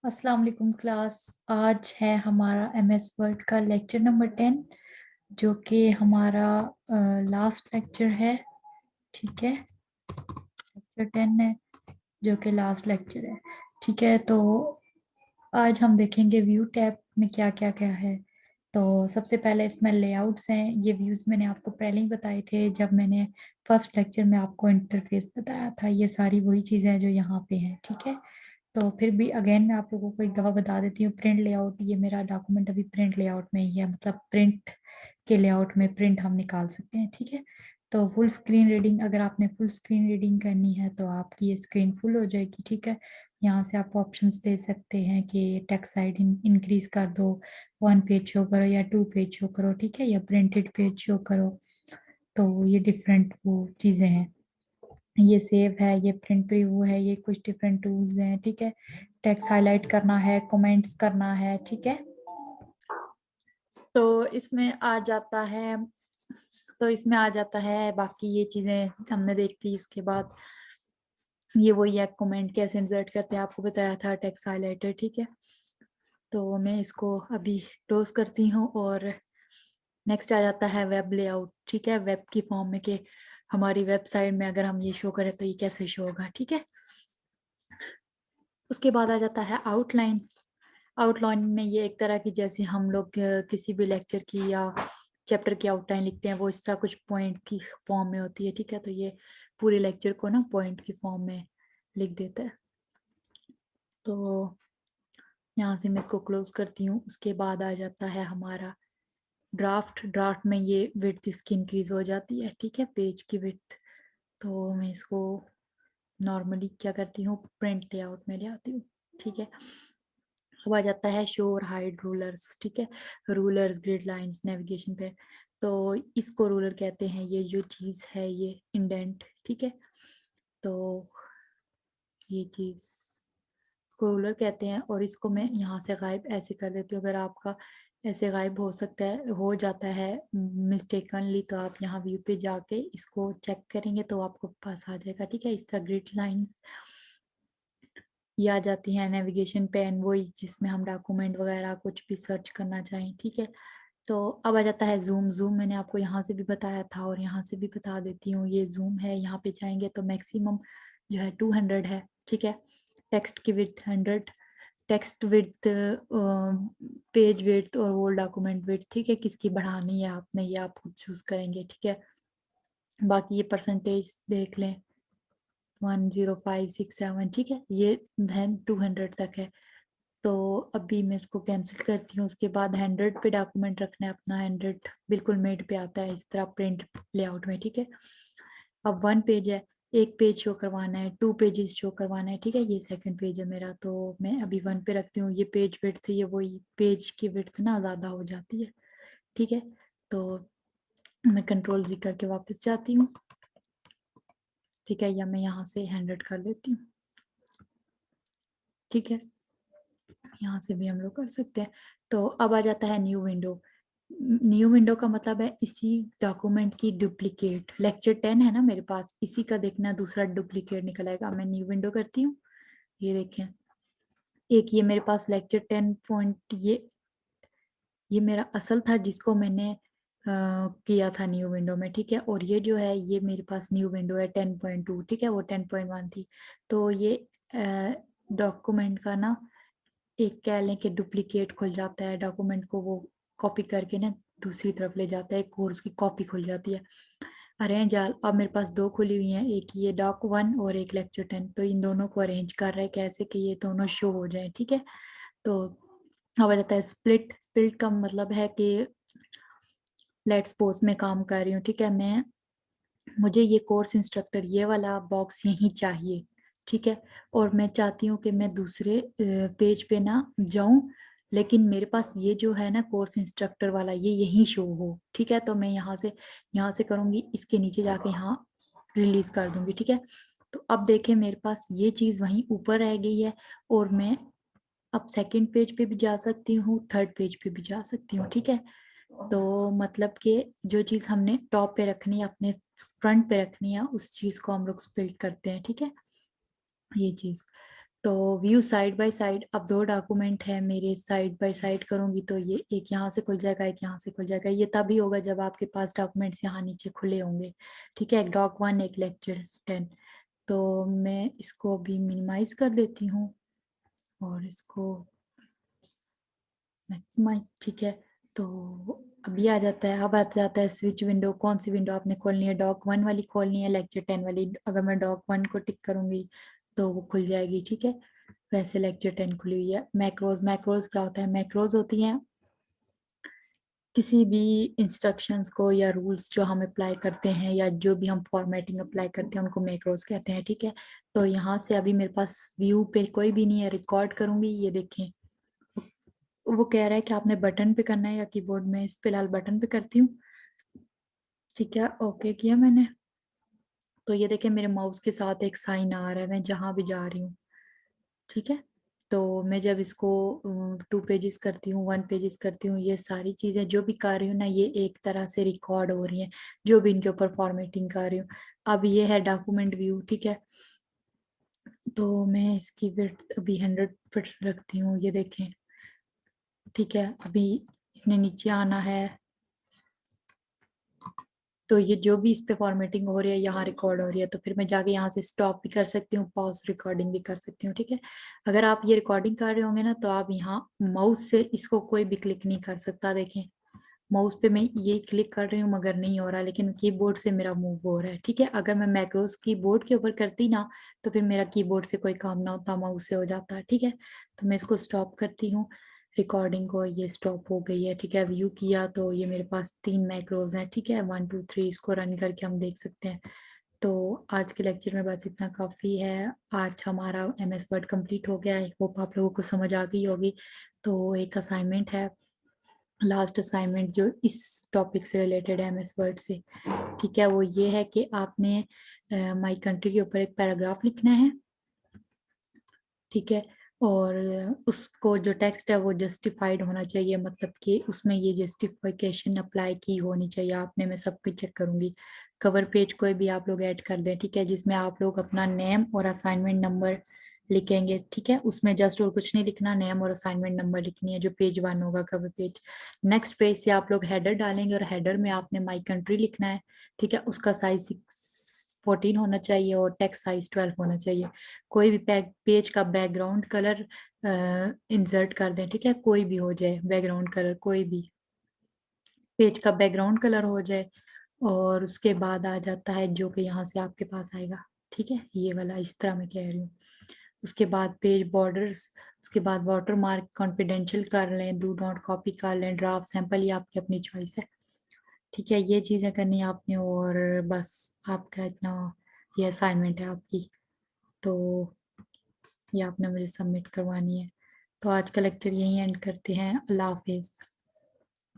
अस्सलाम वालेकुम क्लास। आज है हमारा एमएस वर्ड का लेक्चर नंबर 10 जो कि हमारा लास्ट लेक्चर है। ठीक है, लेक्चर 10 है जो कि लास्ट लेक्चर है। ठीक है, तो आज हम देखेंगे व्यू टैब में क्या क्या क्या है। तो सबसे पहले इसमें लेआउट्स हैं। ये व्यूज मैंने आपको पहले ही बताए थे जब मैंने फर्स्ट लेक्चर में आपको इंटरफेस बताया था। ये सारी वही चीज़ें हैं जो यहाँ पे हैं। ठीक है, तो फिर भी अगेन मैं आप लोगों को एक दफ़ा बता देती हूँ। प्रिंट लेआउट, ये मेरा डॉक्यूमेंट अभी प्रिंट लेआउट में ही है, मतलब प्रिंट के लेआउट में प्रिंट हम निकाल सकते हैं। ठीक है, तो फुल स्क्रीन रीडिंग, अगर आपने फुल स्क्रीन रीडिंग करनी है तो आपकी ये स्क्रीन फुल हो जाएगी। ठीक है, यहाँ से आप ऑप्शंस दे सकते हैं कि टेक्स्ट साइज इंक्रीज कर दो, 1 पेज शो करो या 2 पेज शो करो। ठीक है, या प्रिंटेड पेज शो करो। तो ये डिफरेंट वो चीज़ें हैं। ये सेव है, ये प्रिंट प्रीव्यू है, ये कुछ डिफरेंट टूल्स हैं। ठीक है, टेक्स्ट हाईलाइट करना है, कमेंट्स करना है। ठीक है, तो इसमें आ जाता है बाकी ये चीजें हमने देख ली। उसके बाद ये वही है, कमेंट कैसे इंसर्ट करते हैं आपको बताया था, टेक्स्ट हाईलाइटर। ठीक है, तो मैं इसको अभी क्लोज करती हूँ और नेक्स्ट आ जाता है वेब लेआउट। ठीक है, वेब की फॉर्म में कि हमारी वेबसाइट में अगर हम ये शो करें तो ये कैसे शो होगा। ठीक है, उसके बाद आ जाता है आउटलाइन। आउटलाइन में ये एक तरह की, जैसे हम लोग किसी भी लेक्चर की या चैप्टर की आउटलाइन लिखते हैं, वो इस तरह कुछ पॉइंट की फॉर्म में होती है। ठीक है, तो ये पूरे लेक्चर को ना पॉइंट की फॉर्म में लिख देता है। तो यहाँ से मैं इसको क्लोज करती हूँ। उसके बाद आ जाता है हमारा ड्राफ्ट। ड्राफ्ट में ये विड्थ इसकी इंक्रीज हो जाती है। ठीक है, पेज की विड्थ। तो मैं इसको नॉर्मली क्या करती हूँ, प्रिंट लेआउट में ले आती हूँ। ठीक है, अब आ जाता है शो और हाइड रूलर्स। ठीक है, रूलर्स, ग्रिड लाइंस, नेविगेशन पे। तो इसको रूलर कहते हैं। ये जो चीज है ये इंडेंट। ठीक है, तो ये चीज इसको रूलर कहते हैं और इसको मैं यहाँ से गायब ऐसे कर देती हूँ। अगर आपका ऐसे गायब हो सकता है, हो जाता है मिस्टेकनली, तो आप यहाँ व्यू पे जाके इसको चेक करेंगे तो आपको पास आ जाएगा। ठीक है, इस तरह ग्रिड लाइंस ये आ जाती है। नेविगेशन पेन वही जिसमें हम डॉक्यूमेंट वगैरह कुछ भी सर्च करना चाहें। ठीक है, तो अब आ जाता है जूम। जूम मैंने आपको यहाँ से भी बताया था और यहाँ से भी बता देती हूँ। ये जूम है, यहाँ पे जाएंगे तो मैक्सिमम जो है 200 है। ठीक है, टेक्स्ट की width 100, text width, page width और वो डॉक्यूमेंट विड्थ। ठीक है, किसकी बढ़ानी है आपने, ये आप खुद चूज करेंगे। ठीक है, बाकी ये परसेंटेज देख लें, 10567। ठीक है, ये धन 200 तक है। तो अभी मैं इसको कैंसिल करती हूँ। उसके बाद 100 पे डॉक्यूमेंट रखना है अपना। 100 बिल्कुल मेड पे आता है इस तरह प्रिंट लेआउट में। ठीक है, अब 1 पेज है, एक पेज शो करवाना है, 2 पेजेस शो करवाना है। ठीक है, ये सेकंड पेज है मेरा, तो मैं अभी 1 पे रखती हूँ। ये पेज विड्थ, ये वही पेज की विड्थ ना ज्यादा हो जाती है। ठीक है, तो मैं कंट्रोल Z करके वापस जाती हूँ। ठीक है, या मैं यहाँ से 100 कर देती हूँ। ठीक है, यहाँ से भी हम लोग कर सकते हैं। तो अब आ जाता है न्यू विंडो। न्यू विंडो का मतलब है इसी डॉक्यूमेंट की डुप्लीकेट। लेक्चर 10 है ना मेरे पास, इसी का देखना दूसरा डुप्लीकेट निकल आएगा। मैं न्यू विंडो करती हूँ, ये देखें, एक ये मेरे पास लेक्चर 10 पॉइंट, ये मेरा असल था जिसको मैंने किया था न्यू विंडो में। ठीक है, और ये जो है ये मेरे पास न्यू विंडो है 10.2। ठीक है, वो 10.1 थी। तो ये डॉक्यूमेंट का ना एक कह लें कि डुप्लीकेट खुल जाता है। डॉक्यूमेंट को वो कॉपी करके ना दूसरी तरफ ले जाता है, एक कोर्स की कॉपी खुल जाती है। अरेंज आल, अब मेरे पास दो खुली हुई हैं, एक ये डॉक 1 और एक लेक्चर 10। तो इन दोनों को अरेंज कर रहा है कैसे कि ये दोनों शो हो जाए। ठीक है, तो अब आ जाता है स्प्लिट। स्प्लिट का मतलब है कि लेट्स सपोज मैं काम कर रही हूँ। ठीक है, मुझे ये कोर्स इंस्ट्रक्टर ये वाला बॉक्स यहीं चाहिए। ठीक है, और मैं चाहती हूँ कि मैं दूसरे पेज पे ना जाऊं, लेकिन मेरे पास ये जो है ना कोर्स इंस्ट्रक्टर वाला ये यहीं शो हो। ठीक है, तो मैं यहाँ से करूंगी, इसके नीचे जाके यहाँ रिलीज कर दूंगी। ठीक है, तो अब देखें मेरे पास ये चीज वहीं ऊपर रह गई है और मैं अब सेकंड पेज पे भी जा सकती हूँ, थर्ड पेज पे भी जा सकती हूँ। ठीक है, तो मतलब कि जो चीज हमने टॉप पे रखनी है, अपने फ्रंट पे रखनी है, उस चीज को हम लोग स्प्लिट करते हैं। ठीक है, ये चीज। तो व्यू साइड बाय साइड, अब दो डॉक्यूमेंट है मेरे, साइड बाय साइड करूंगी तो ये एक यहाँ से खुल जाएगा, एक यहाँ से खुल जाएगा। ये तभी होगा जब आपके पास डॉक्यूमेंट्स यहाँ नीचे खुले होंगे। ठीक है, एक डॉक 1 एक लेक्चर 10। तो मैं इसको अभी मिनिमाइज कर देती हूँ और इसको मैक्सिमाइज। ठीक है, तो अभी आ जाता है, अब आ जाता है स्विच विंडो। कौन सी विंडो आपने खोलनी है, डॉक 1 वाली खोलनी है, लेक्चर 10 वाली। अगर मैं डॉक 1 को टिक करूंगी तो वो खुल जाएगी। ठीक है, वैसे लेक्चर 10 खुली हुई है। मैक्रोज, मैक्रोज क्या होता है, मैक्रोज होती हैं किसी भी इंस्ट्रक्शंस को या रूल्स जो हम अप्लाई करते हैं या जो भी हम फॉर्मेटिंग अप्लाई करते हैं उनको मैक्रोज कहते हैं। ठीक है, तो यहाँ से अभी मेरे पास व्यू पे कोई भी नहीं है, रिकॉर्ड करूंगी। ये देखें, वो कह रहा है कि आपने बटन पे करना है या कीबोर्ड में। इस फिलहाल बटन पे करती हूँ। ठीक है, ओके किया मैंने। तो ये देखें मेरे माउस के साथ एक साइन आ रहा है, मैं जहां भी जा रही हूँ। ठीक है, तो मैं जब इसको 2 पेजेस करती हूँ, 1 पेजेस करती हूँ, ये सारी चीजें जो भी कर रही हूँ ना, ये एक तरह से रिकॉर्ड हो रही हैं, जो भी इनके ऊपर फॉर्मेटिंग कर रही हूँ। अब ये है डॉक्यूमेंट व्यू। ठीक है, तो मैं इसकी विड्थ अभी 100% रखती हूँ, ये देखें। ठीक है, अभी इसने नीचे आना है, तो ये जो भी इस पे फॉर्मेटिंग हो रही है यहाँ रिकॉर्ड हो रही है, तो फिर मैं जाके यहाँ से स्टॉप भी कर सकती हूँ, पॉज रिकॉर्डिंग भी कर सकती हूँ। ठीक है, अगर आप ये रिकॉर्डिंग कर रहे होंगे ना तो आप यहाँ माउस से इसको कोई भी क्लिक नहीं कर सकता। देखें, माउस पे मैं ये क्लिक कर रही हूँ मगर नहीं हो रहा, लेकिन कीबोर्ड से मेरा मूव हो रहा है। ठीक है, अगर मैं मैक्रोस कीबोर्ड के ऊपर करती ना तो फिर मेरा कीबोर्ड से कोई काम ना होता, माउस से हो जाता। ठीक है, तो मैं इसको स्टॉप करती हूँ रिकॉर्डिंग को, ये स्टॉप हो गई है। ठीक है, व्यू किया तो ये मेरे पास 3 मैक्रोज हैं। ठीक है, 1 2 3, इसको रन करके हम देख सकते हैं। तो आज के लेक्चर में बस इतना काफ़ी है। आज हमारा MS वर्ड कंप्लीट हो गया है, होप आप लोगों को समझ आ गई होगी। तो एक असाइनमेंट है, लास्ट असाइनमेंट जो इस टॉपिक से रिलेटेड है, MS वर्ड से। ठीक है, वो ये है कि आपने माई कंट्री के ऊपर एक पैराग्राफ लिखना है। ठीक है, और उसको जो टेक्स्ट है वो जस्टिफाइड होना चाहिए, मतलब कि उसमें ये जस्टिफिकेशन अप्लाई की होनी चाहिए आपने। मैं सब कुछ चेक करूंगी। कवर पेज कोई भी आप लोग ऐड कर दें। ठीक है, जिसमें आप लोग अपना नेम और असाइनमेंट नंबर लिखेंगे। ठीक है, उसमें जस्ट और कुछ नहीं लिखना, नेम और असाइनमेंट नंबर लिखनी है, जो पेज 1 होगा कवर पेज। नेक्स्ट पेज से आप लोग हेडर डालेंगे और हेडर में आपने माई कंट्री लिखना है। ठीक है, उसका साइज 14 होना चाहिए और टेक्स्ट साइज 12 होना चाहिए। कोई भी पेज का बैकग्राउंड कलर इंसर्ट कर दें। ठीक है, कोई भी हो जाए बैकग्राउंड कलर, कोई भी पेज का बैकग्राउंड कलर हो जाए। और उसके बाद आ जाता है जो कि यहाँ से आपके पास आएगा। ठीक है, ये वाला इस तरह मैं कह रही हूँ। उसके बाद पेज बॉर्डर्स, उसके बाद वाटर मार्क कॉन्फिडेंशियल कर लें, डू नॉट कॉपी कर लें, ड्राफ्ट सैंपल, ये आपकी अपनी चॉइस है। ठीक है, ये चीज़ें करनी है आपने, और बस आपका इतना, ये असाइनमेंट है आपकी। तो ये आपने मुझे सबमिट करवानी है। तो आज का लेक्चर यहीं एंड करते हैं। अल्लाह हाफिज।